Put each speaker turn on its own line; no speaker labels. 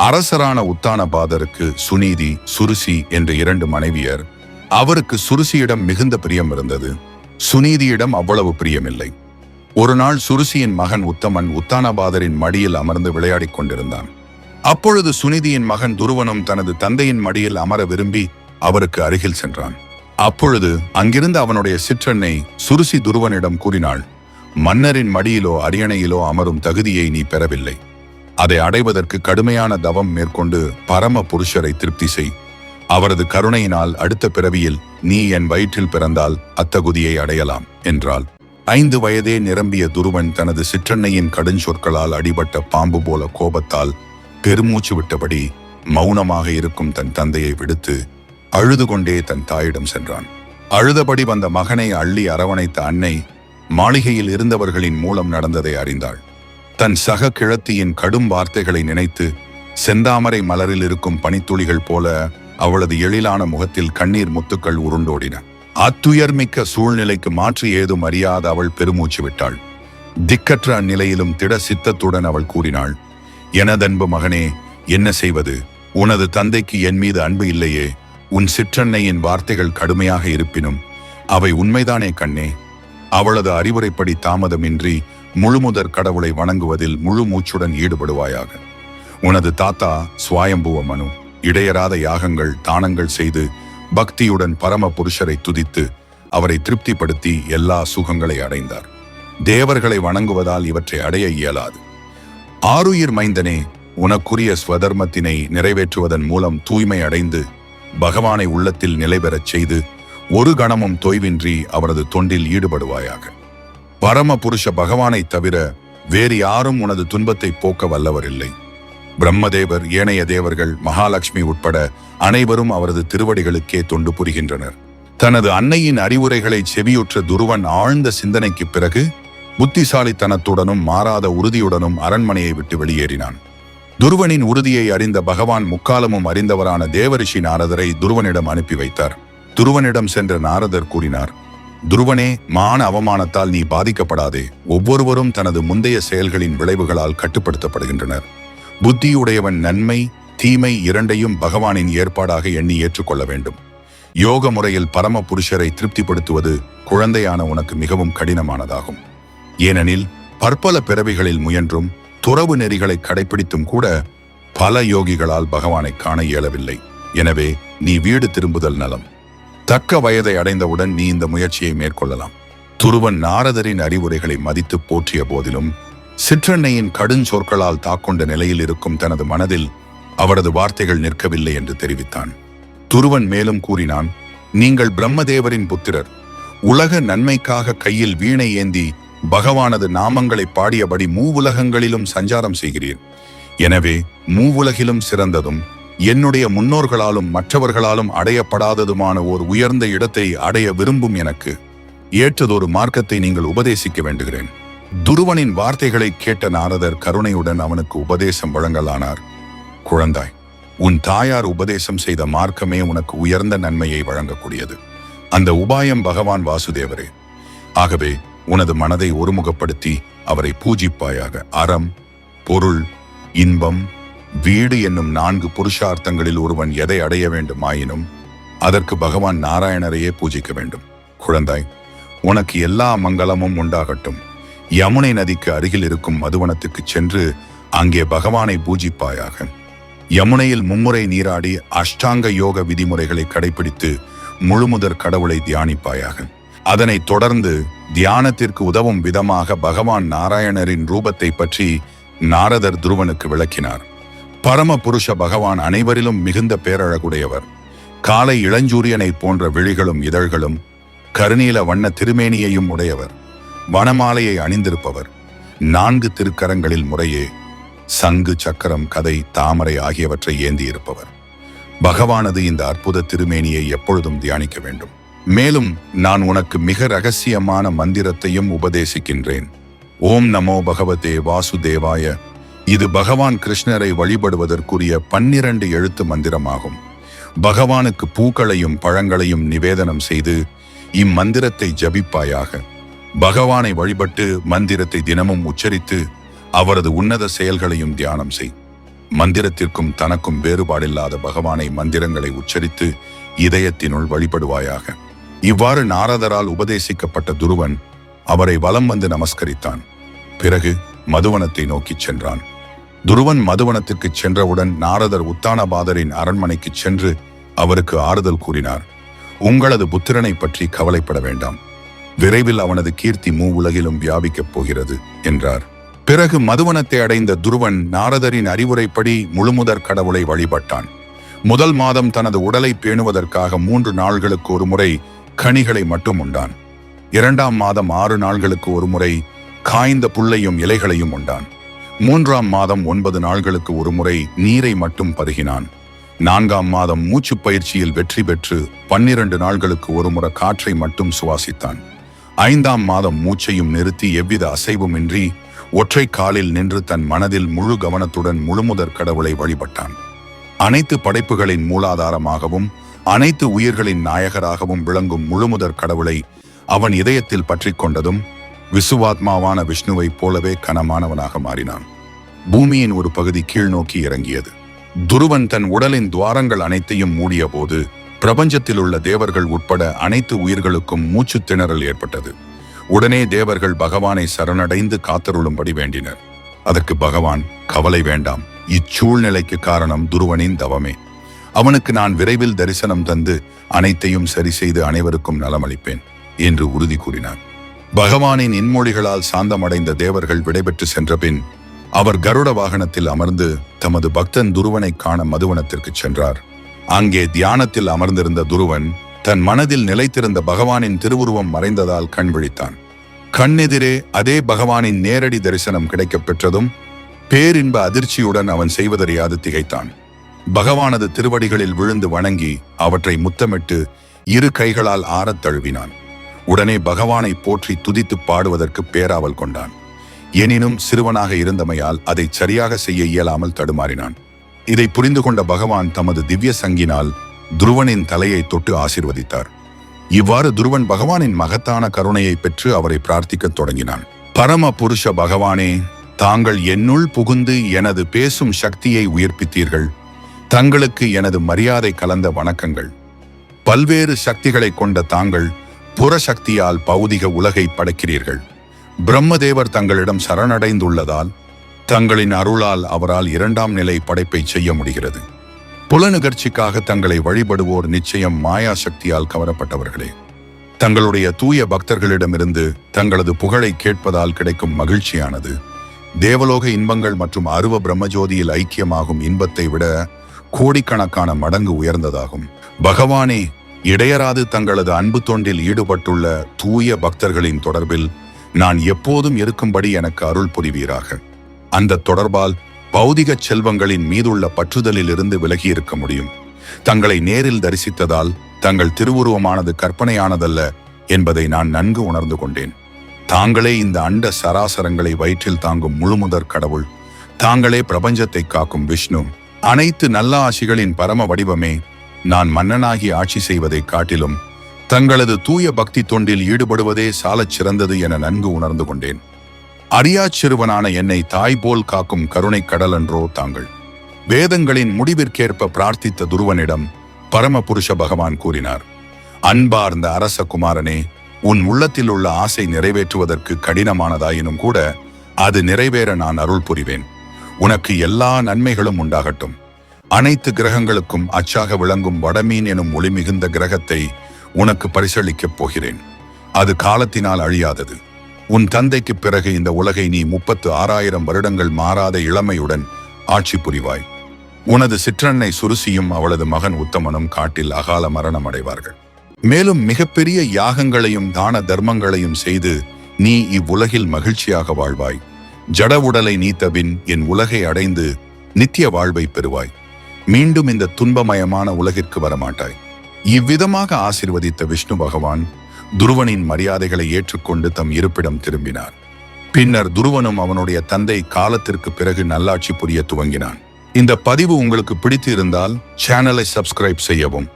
அரசரான உத்தானபாதருக்கு சுனீதி, சுருசி என்ற 2 மனைவியர். அவருக்கு சுருசியிடம் மிகுந்த பிரியம் இருந்தது. சுனீதியிடம் அவ்வளவு பிரியமில்லை. ஒரு நாள் சுருசியின் மகன் உத்தமன் உத்தானபாதரின் மடியில் அமர்ந்து விளையாடிக் கொண்டிருந்தான். அப்பொழுது சுனிதியின் மகன் துருவனும் தனது தந்தையின் மடியில் அமர விரும்பி அவருக்கு அருகில் சென்றான். அப்பொழுது அங்கிருந்து அவனுடைய சிற்றன்னை சுருசி துருவனிடம் கூறினாள், மன்னரின் மடியிலோ அரியணையிலோ அமரும் தகுதியை நீ பெறவில்லை. அதை அடைவதற்கு கடுமையான தவம் மேற்கொண்டு பரம புருஷரை திருப்தி செய். அவரது கருணையினால் அடுத்த பிறவியில் நீ என் வயிற்றில் பிறந்தால் அத்தகுதியை அடையலாம் என்றாள். 5 வயதே நிரம்பிய துருவன் தனது சிற்றன்னையின் கடுஞ்சொற்களால் அடிபட்ட பாம்பு போல கோபத்தால் பெருமூச்சு விட்டபடி மௌனமாக இருக்கும் தன் தந்தையை விடுத்து அழுது கொண்டே தன் தாயிடம் சென்றான். அழுதபடி வந்த மகனை அள்ளி அரவணைத்த அன்னை மாளிகையில் இருந்தவர்களின் மூலம் நடந்ததை அறிந்தாள். தன் சக கிழத்தியின் கடும் வார்த்தைகளை நினைத்து செந்தாமரை மலரில் இருக்கும் பனித்துளிகள் போல அவளது எழிலான முகத்தில் கண்ணீர் முத்துக்கள் உருண்டோடின. அத்துயர்மிக்க சூழ்நிலைக்கு மாற்று ஏதும் அறியாத அவள் பெருமூச்சு விட்டாள். திக்கற்ற அந்நிலையிலும் திட சித்தத்துடன் அவள் கூறினாள், எனதன்பு மகனே, என்ன செய்வது? உனது தந்தைக்கு என் மீது அன்பு இல்லையே. உன் சிற்றன்னையின் வார்த்தைகள் கடுமையாக இருப்பினும் அவை உண்மைதானே கண்ணே. அவளது அறிவுரைப்படி தாமதமின்றி முழுமுதற் கடவுளை வணங்குவதில் முழு மூச்சுடன் ஈடுபடுவாயாக. உனது தாத்தா சுவாயம்புவ மனு இடையராத யாகங்கள் தானங்கள் செய்து பக்தியுடன் பரம புருஷரை துதித்து அவரை திருப்திப்படுத்தி எல்லா சுகங்களை அடைந்தார். தேவர்களை வணங்குவதால் இவற்றை அடைய இயலாது. ஆருயிர் மைந்தனே, உனக்குரிய ஸ்வதர்மத்தினை நிறைவேற்றுவதன் மூலம் தூய்மை அடைந்து பகவானை உள்ளத்தில் நிலைபெறச் செய்து ஒரு கணமும் தொய்வின்றி அவரது தொண்டில் ஈடுபடுவாயாக. பரம புருஷ பகவானை தவிர வேறு யாரும் உனது துன்பத்தை போக்க வல்லவர் இல்லை. பிரம்மதேவர், ஏனைய தேவர்கள், மகாலட்சுமி உட்பட அனைவரும் அவரது திருவடிகளுக்கே தொண்டு புரிகின்றனர். தனது அன்னையின் அறிவுரைகளை செவியுற்ற துருவன் ஆழ்ந்த சிந்தனைக்கு பிறகு புத்திசாலித்தனத்துடனும் மாறாத உறுதியுடனும் அரண்மனையை விட்டு வெளியேறினான். துருவனின் உறுதியை அறிந்த பகவான் முக்காலமும் அறிந்தவரான தேவரிஷி நாரதரை துருவனிடம் அனுப்பி வைத்தார். துருவனிடம் சென்ற நாரதர் கூறினார், துருவனே, மான அவமானத்தால் நீ பாதிக்கப்படாதே. ஒவ்வொருவரும் தனது முந்தைய செயல்களின் விளைவுகளால் கட்டுப்படுத்தப்படுகின்றனர். புத்தியுடையவன் நன்மை தீமை இரண்டையும் பகவானின் ஏற்பாடாக எண்ணி ஏற்றுக்கொள்ள வேண்டும். யோக முறையில் பரம புருஷரை திருப்திப்படுத்துவது குழந்தையான உனக்கு மிகவும் கடினமானதாகும். ஏனெனில் பற்பல பிறவிகளில் முயன்றும் துறவு நெறிகளை கடைபிடித்தும் கூட பல யோகிகளால் பகவானை காண இயலவில்லை. எனவே நீ வீடு திரும்புதல் நலம். தக்க வயதை அடைந்தவுடன் நீ இந்த முயற்சியை மேற்கொள்ளலாம். துருவன் நாரதரின் அறிவுரைகளை மதித்து போற்றிய போதிலும் சிற்றன்னையின் கடுஞ்சொற்களால் தாக்கொண்ட நிலையில் இருக்கும் தனது மனதில் அவரது வார்த்தைகள் நிற்கவில்லை என்று தெரிவித்தான். துருவன் மேலும் கூறினான், நீங்கள் பிரம்மதேவரின் புத்திரர். உலக நன்மைக்காக கையில் வீணை ஏந்தி பகவானது நாமங்களை பாடியபடி மூவுலகங்களிலும் சஞ்சாரம் செய்கிறீர். எனவே மூவுலகிலும் சிறந்ததும் என்னுடைய முன்னோர்களாலும் மற்றவர்களாலும் அடையப்படாததுமான ஓர் உயர்ந்த இடத்தை அடைய விரும்பும் எனக்கு ஏற்றதொரு மார்க்கத்தை நீங்கள் உபதேசிக்க வேண்டுகிறேன். துருவனின் வார்த்தைகளை கேட்ட நாரதர் கருணையுடன் அவனுக்கு உபதேசம் வழங்கலானார். குழந்தாய், உன் தாயார் உபதேசம் செய்த மார்க்கமே உனக்கு உயர்ந்த நன்மையை வழங்கக்கூடியது. அந்த உபாயம் பகவான் வாசுதேவரே. ஆகவே உனது மனதை ஒருமுகப்படுத்தி அவரை பூஜிப்பாயாக. அறம், பொருள், இன்பம், வீடு என்னும் 4 புருஷார்த்தங்களில் ஒருவன் எதை அடைய வேண்டுமாயினும் அதற்கு பகவான் நாராயணரையே பூஜிக்க வேண்டும். குழந்தாய், உனக்கு எல்லா மங்களமும் உண்டாகட்டும். யமுனை நதிக்கு அருகில் இருக்கும் மதுவனத்துக்கு சென்று அங்கே பகவானை பூஜிப்பாயாக. யமுனையில் மும்முறை நீராடி அஷ்டாங்க யோக விதிமுறைகளை கடைபிடித்து முழுமுதற் கடவுளை தியானிப்பாயாக. அதனை தொடர்ந்து தியானத்திற்கு உதவும் விதமாக பகவான் நாராயணரின் ரூபத்தை பற்றி நாரதர் துருவனுக்கு விளக்கினார். பரம புருஷ பகவான் அனைவரிலும் மிகுந்த பேரழகுடையவர். காலை இளஞ்சூரியனை போன்ற விழிகளும் இதழ்களும் கருநீல வண்ண திருமேனியையும் உடையவர். வனமாலையை அணிந்திருப்பவர். 4 திருக்கரங்களில் முறையே சங்கு, சக்கரம், கதை, தாமரை ஆகியவற்றை ஏந்தி இருப்பவர். பகவானது இந்த அற்புத திருமேனியை எப்பொழுதும் தியானிக்க வேண்டும். மேலும் நான் உனக்கு மிக ரகசியமான மந்திரத்தையும் உபதேசிக்கின்றேன். ஓம் நமோ பகவதே வாசுதேவாய. இது பகவான் கிருஷ்ணரை வழிபடுவதற்குரிய 12 எழுத்து மந்திரமாகும். பகவானுக்கு பூக்களையும் பழங்களையும் நிவேதனம் செய்து இம்மந்திரத்தை ஜபிப்பாயாக. பகவானை வழிபட்டு மந்திரத்தை தினமும் உச்சரித்து அவரது உன்னத செயல்களையும் தியானம் செய். மந்திரத்திற்கும் தனக்கும் வேறுபாடில்லாத பகவானை மந்திரங்களை உச்சரித்து இதயத்தினுள் வழிபடுவாயாக. இவ்வாறு நாரதரால் உபதேசிக்கப்பட்ட துருவன் அவரை வலம் வந்து நமஸ்கரித்தான். பிறகு மதுவனத்தை நோக்கிச் சென்றான். துருவன் மதுவனத்திற்கு சென்றவுடன் நாரதர் உத்தானபாதரின் அரண்மனைக்கு சென்று அவருக்கு ஆறுதல் கூறினார். உங்களது புத்திரனை பற்றி கவலைப்பட வேண்டாம், விரைவில் அவனது கீர்த்தி மூவுலகிலும் வியாபிக்கப் போகிறது என்றார். பிறகு மதுவனத்தை அடைந்த துருவன் நாரதரின் அறிவுரைப்படி முழுமுதற் கடவுளை வழிபட்டான். முதல் மாதம் தனது உடலை பேணுவதற்காக 3 நாள்களுக்கு ஒரு முறை கனிகளை மட்டும் உண்டான். 2ஆம் மாதம் 6 நாள்களுக்கு ஒரு முறை காய்ந்த புல்லையும் இலைகளையும் உண்டான். 3ஆம் மாதம் 9 நாள்களுக்கு ஒரு முறை நீரை மட்டும் பருகினான். 4ஆம் மாதம் மூச்சு பயிற்சியில் வெற்றி பெற்று 12 நாள்களுக்கு ஒரு முறை காற்றை மட்டும் சுவாசித்தான். 5ஆம் மாதம் மூச்சையும் நிறுத்தி எவ்வித அசைவுமின்றி ஒற்றை காலில் நின்று தன் மனதில் முழு கவனத்துடன் முழுமுதற் கடவுளை வழிபட்டான். அனைத்து படைப்புகளின் மூலாதாரமாகவும் அனைத்து உயிர்களின் நாயகராகவும் விளங்கும் முழுமுதற் கடவுளை அவன் இதயத்தில் பற்றி கொண்டதும் விசுவாத்மாவான விஷ்ணுவைப் போலவே கனமானவனாக மாறினான். பூமியின் ஒரு பகுதி கீழ் நோக்கி இறங்கியது. துருவன் தன் உடலின் துவாரங்கள் அனைத்தையும் மூடிய போது பிரபஞ்சத்தில் உள்ள தேவர்கள் உட்பட அனைத்து உயிர்களுக்கும் மூச்சு திணறல் ஏற்பட்டது. உடனே தேவர்கள் பகவானை சரணடைந்து காத்தருளும்படி வேண்டினர். அதற்கு பகவான், கவலை வேண்டாம், இச்சூழ்நிலைக்கு காரணம் துருவனின் தவமே. அவனுக்கு நான் விரைவில் தரிசனம் தந்து அனைத்தையும் சரி செய்து அனைவருக்கும் நலமளிப்பேன் என்று உறுதி கூறினார். பகவானின் இன்மொழிகளால் சாந்தமடைந்த தேவர்கள் விடைபெற்று சென்ற பின் அவர் கருட வாகனத்தில் அமர்ந்து தமது பக்தன் துருவனை காண மதுவனத்திற்கு சென்றார். அங்கே தியானத்தில் அமர்ந்திருந்த துருவன் தன் மனதில் நிலைத்திருந்த பகவானின் திருவுருவம் மறைந்ததால் கண் விழித்தான். கண்ணெதிரே அதே பகவானின் நேரடி தரிசனம் கிடைக்கப் பெற்றதும் பேரின்ப அதிர்ச்சியுடன் அவன் செய்வதறியாது திகைத்தான். பகவானது திருவடிகளில் விழுந்து வணங்கி அவற்றை முத்தமிட்டு 2 கைகளால் ஆறத் தழுவினான். உடனே பகவானை போற்றி துதித்து பாடுவதற்கு பேராவல் கொண்டான். எனினும் சிறுவனாக இருந்தமையால் அதை சரியாக செய்ய இயலாமல் தடுமாறினான். இதை புரிந்து கொண்ட பகவான் தமது திவ்ய சங்கினால் துருவனின் தலையை தொட்டு ஆசீர்வதித்தார். இவ்வாறு துருவன் பகவானின் மகத்தான கருணையை பெற்று அவரை பிரார்த்திக்கத் தொடங்கினான். பரம புருஷ பகவானே, தாங்கள் என்னுள் புகுந்து எனது பேசும் சக்தியை உயிர்ப்பித்தீர்கள். தங்களுக்கு எனது மரியாதை கலந்த வணக்கங்கள். பல்வேறு சக்திகளை கொண்ட தாங்கள் புறசக்தியால் பௌதிக உலகை படைக்கிறீர்கள். பிரம்மதேவர் தங்களிடம் சரணடைந்துள்ளதால் தங்களின் அருளால் அவரால் 2ஆம் நிலை படைப்பை செய்ய முடிகிறது. புலனுகர்ச்சிக்காக தங்களை வழிபடுவோர் நிச்சயம் மாயா சக்தியால் கவரப்பட்டவர்களே. தங்களுடைய தூய பக்தர்களிடமிருந்து தங்களது புகழை கேட்பதால் கிடைக்கும் மகிழ்ச்சியானது தேவலோக இன்பங்கள் மற்றும் அருவ பிரம்மஜோதியில் ஐக்கியமாகும் இன்பத்தை விட கோடிக்கணக்கான மடங்கு உயர்ந்ததாகும். பகவானே, இடையராது தங்களது அன்பு தொண்டில் ஈடுபட்டுள்ள தூய பக்தர்களின் தொடர்பில் நான் எப்போதும் இருக்கும்படி எனக்கு அருள் புரிவீராக. அந்த தொடர்பால் பௌதிக செல்வங்களின் மீதுள்ள பற்றுதலில் இருந்து விலகி இருக்க முடியும். தங்களை நேரில் தரிசித்ததால் தங்கள் திருவுருவமானது கற்பனையானதல்ல என்பதை நான் நன்கு உணர்ந்து கொண்டேன். தாங்களே இந்த அண்ட சராசரங்களை வயிற்றில் தாங்கும் முழுமுதற் கடவுள். தாங்களே பிரபஞ்சத்தை காக்கும் விஷ்ணு. அனைத்து நல்ல ஆசிகளின் பரம வடிவமே. நான் மன்னனாகி ஆட்சி செய்வதை காட்டிலும் தங்களது தூய பக்தி தொண்டில் ஈடுபடுவதே சாலச் சிறந்தது என நன்கு உணர்ந்து கொண்டேன். அறியா சிறுவனான என்னை தாய் போல் காக்கும் கருணை கடல் என்றோ தாங்கள். வேதங்களின் முடிவிற்கேற்ப பிரார்த்தித்த துருவனிடம் பரமபுருஷ பகவான் கூறினார், அன்பார்ந்த அரச குமாரனே, உன் உள்ளத்தில் உள்ள ஆசை நிறைவேற்றுவதற்கு கடினமானதாயினும் கூட அது நிறைவேற நான் அருள் புரிவேன். உனக்கு எல்லா நன்மைகளும் உண்டாகட்டும். அனைத்து கிரகங்களுக்கும் அச்சாக விளங்கும் வடமீன் எனும் ஒளி மிகுந்த கிரகத்தை உனக்கு பரிசளிக்கப் போகிறேன். அது காலத்தினால் அழியாதது. உன் தந்தைக்கு பிறகு இந்த உலகை நீ 36,000 வருடங்கள் மாறாத இளமையுடன் ஆட்சி புரிவாய். உனது சிற்றன்னை சுருசியும் அவளது மகன் உத்தமனும் காட்டில் அகால மரணம் அடைவார்கள். மேலும் மிகப்பெரிய யாகங்களையும் தான தர்மங்களையும் செய்து நீ இவ்வுலகில் மகிழ்ச்சியாக வாழ்வாய். ஜட உடலை நீத்தபின் என் உலகை அடைந்து நித்திய வாழ்வை பெறுவாய். மீண்டும் இந்த துன்பமயமான உலகிற்கு வரமாட்டாய். இவ்விதமாக ஆசீர்வதித்த விஷ்ணு பகவான் துருவனின் மரியாதைகளை ஏற்றுக்கொண்டு தம் இருப்பிடம் திரும்பினார். பின்னர் துருவனும் அவனுடைய தந்தை காலத்திற்கு பிறகு நல்லாட்சி புரிய துவங்கினான். இந்த பதிவு உங்களுக்கு பிடித்து இருந்தால் சேனலை சப்ஸ்கிரைப் செய்யவும்.